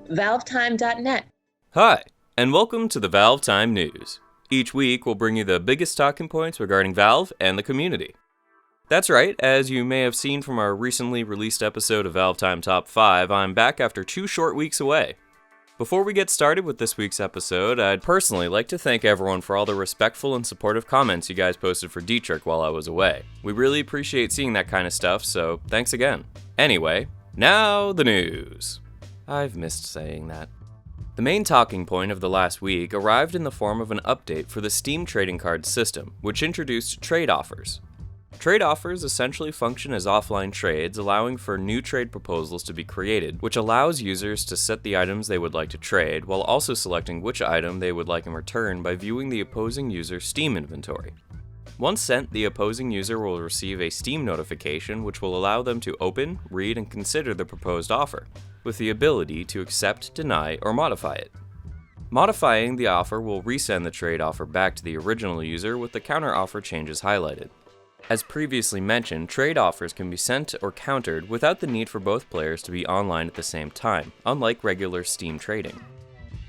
ValveTime.net. Hi, and welcome to the ValveTime News. Each week, we'll bring you the biggest talking points regarding Valve and the community. That's right, as you may have seen from our recently released episode of ValveTime Top 5, I'm back after 2 short weeks away. Before we get started with this week's episode, I'd personally like to thank everyone for all the respectful and supportive comments you guys posted for Dietrich while I was away. We really appreciate seeing that kind of stuff, so thanks again. Anyway, now the news. I've missed saying that. The main talking point of the last week arrived in the form of an update for the Steam trading card system, which introduced trade offers. Trade offers essentially function as offline trades, allowing for new trade proposals to be created, which allows users to set the items they would like to trade, while also selecting which item they would like in return by viewing the opposing user's Steam inventory. Once sent, the opposing user will receive a Steam notification which will allow them to open, read, and consider the proposed offer, with the ability to accept, deny, or modify it. Modifying the offer will resend the trade offer back to the original user with the counter-offer changes highlighted. As previously mentioned, trade offers can be sent or countered without the need for both players to be online at the same time, unlike regular Steam trading.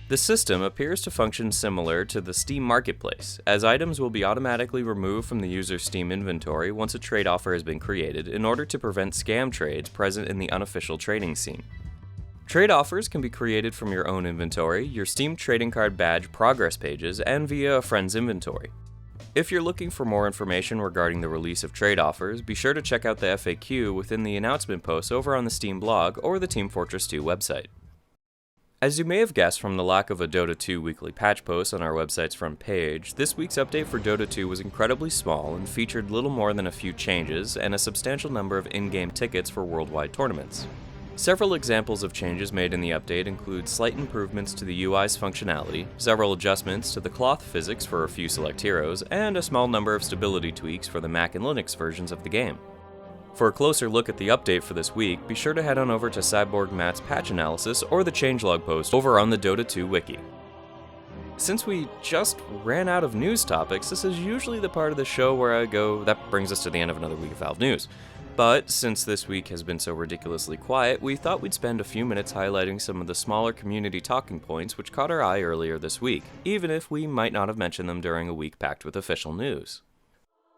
The system appears to function similar to the Steam Marketplace, as items will be automatically removed from the user's Steam inventory once a trade offer has been created in order to prevent scam trades present in the unofficial trading scene. Trade offers can be created from your own inventory, your Steam trading card badge progress pages, and via a friend's inventory. If you're looking for more information regarding the release of trade offers, be sure to check out the FAQ within the announcement posts over on the Steam blog or the Team Fortress 2 website. As you may have guessed from the lack of a Dota 2 weekly patch post on our website's front page, this week's update for Dota 2 was incredibly small and featured little more than a few changes and a substantial number of in-game tickets for worldwide tournaments. Several examples of changes made in the update include slight improvements to the UI's functionality, several adjustments to the cloth physics for a few select heroes, and a small number of stability tweaks for the Mac and Linux versions of the game. For a closer look at the update for this week, be sure to head on over to Cyborg Matt's patch analysis or the changelog post over on the Dota 2 wiki. Since we just ran out of news topics, this is usually the part of the show where I go, that brings us to the end of another week of Valve News. But since this week has been so ridiculously quiet, we thought we'd spend a few minutes highlighting some of the smaller community talking points which caught our eye earlier this week, even if we might not have mentioned them during a week packed with official news.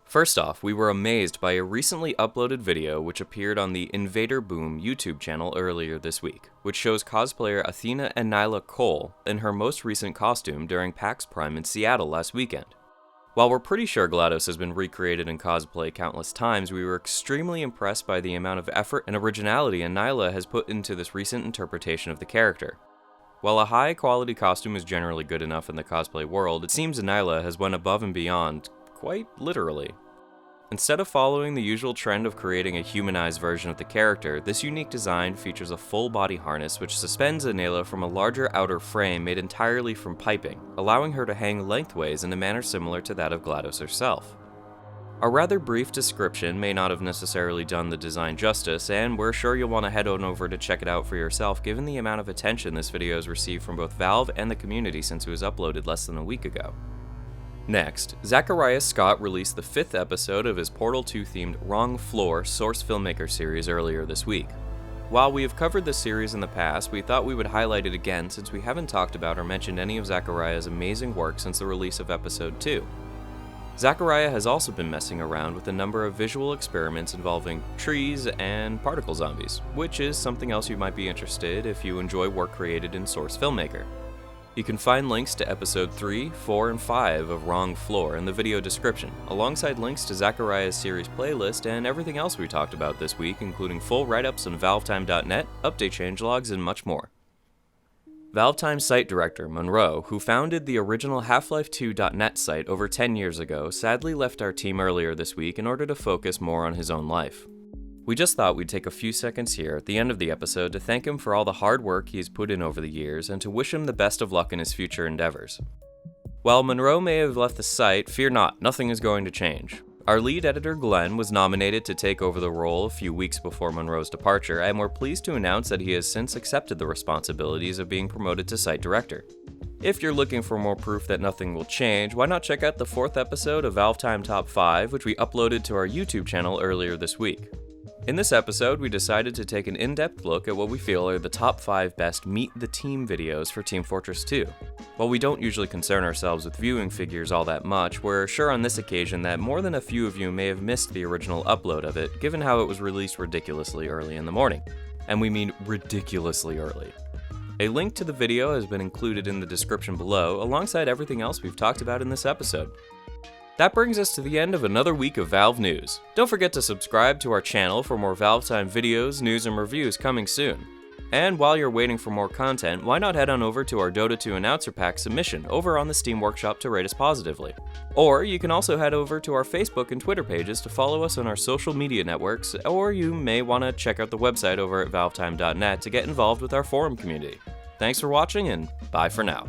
First off, we were amazed by a recently uploaded video which appeared on the Invader Boom YouTube channel earlier this week, which shows cosplayer Enayla Cole in her most recent costume during PAX Prime in Seattle last weekend. While we're pretty sure GLaDOS has been recreated in cosplay countless times, we were extremely impressed by the amount of effort and originality Enayla has put into this recent interpretation of the character. While a high-quality costume is generally good enough in the cosplay world, it seems Enayla has went above and beyond, quite literally. Instead of following the usual trend of creating a humanized version of the character, this unique design features a full-body harness which suspends Enayla from a larger outer frame made entirely from piping, allowing her to hang lengthways in a manner similar to that of GLaDOS herself. A rather brief description may not have necessarily done the design justice, and we're sure you'll want to head on over to check it out for yourself given the amount of attention this video has received from both Valve and the community since it was uploaded less than a week ago. Next, Zachariah Scott released the 5th episode of his Portal 2 themed Wrong Floor Source Filmmaker series earlier this week. While we have covered this series in the past, we thought we would highlight it again since we haven't talked about or mentioned any of Zachariah's amazing work since the release of episode 2. Zachariah has also been messing around with a number of visual experiments involving trees and particle zombies, which is something else you might be interested if you enjoy work created in Source Filmmaker. You can find links to episode 3, 4, and 5 of Wrong Floor in the video description, alongside links to Zachariah's series playlist and everything else we talked about this week, including full write-ups on ValveTime.net, update changelogs, and much more. ValveTime site director Munro, who founded the original Half-Life2.net site over 10 years ago, sadly left our team earlier this week in order to focus more on his own life. We just thought we'd take a few seconds here at the end of the episode to thank him for all the hard work he has put in over the years and to wish him the best of luck in his future endeavors. While Munro may have left the site, fear not, nothing is going to change. Our lead editor Glenn was nominated to take over the role a few weeks before Munro's departure, and we're pleased to announce that he has since accepted the responsibilities of being promoted to site director. If you're looking for more proof that nothing will change, why not check out the 4th episode of ValveTime Top 5, which we uploaded to our YouTube channel earlier this week. In this episode, we decided to take an in-depth look at what we feel are the top 5 best Meet the Team videos for Team Fortress 2. While we don't usually concern ourselves with viewing figures all that much, we're sure on this occasion that more than a few of you may have missed the original upload of it, given how it was released ridiculously early in the morning. And we mean ridiculously early. A link to the video has been included in the description below, alongside everything else we've talked about in this episode. That brings us to the end of another week of Valve news. Don't forget to subscribe to our channel for more ValveTime videos, news, and reviews coming soon. And while you're waiting for more content, why not head on over to our Dota 2 Announcer Pack submission over on the Steam Workshop to rate us positively. Or you can also head over to our Facebook and Twitter pages to follow us on our social media networks, or you may want to check out the website over at valvetime.net to get involved with our forum community. Thanks for watching, and bye for now.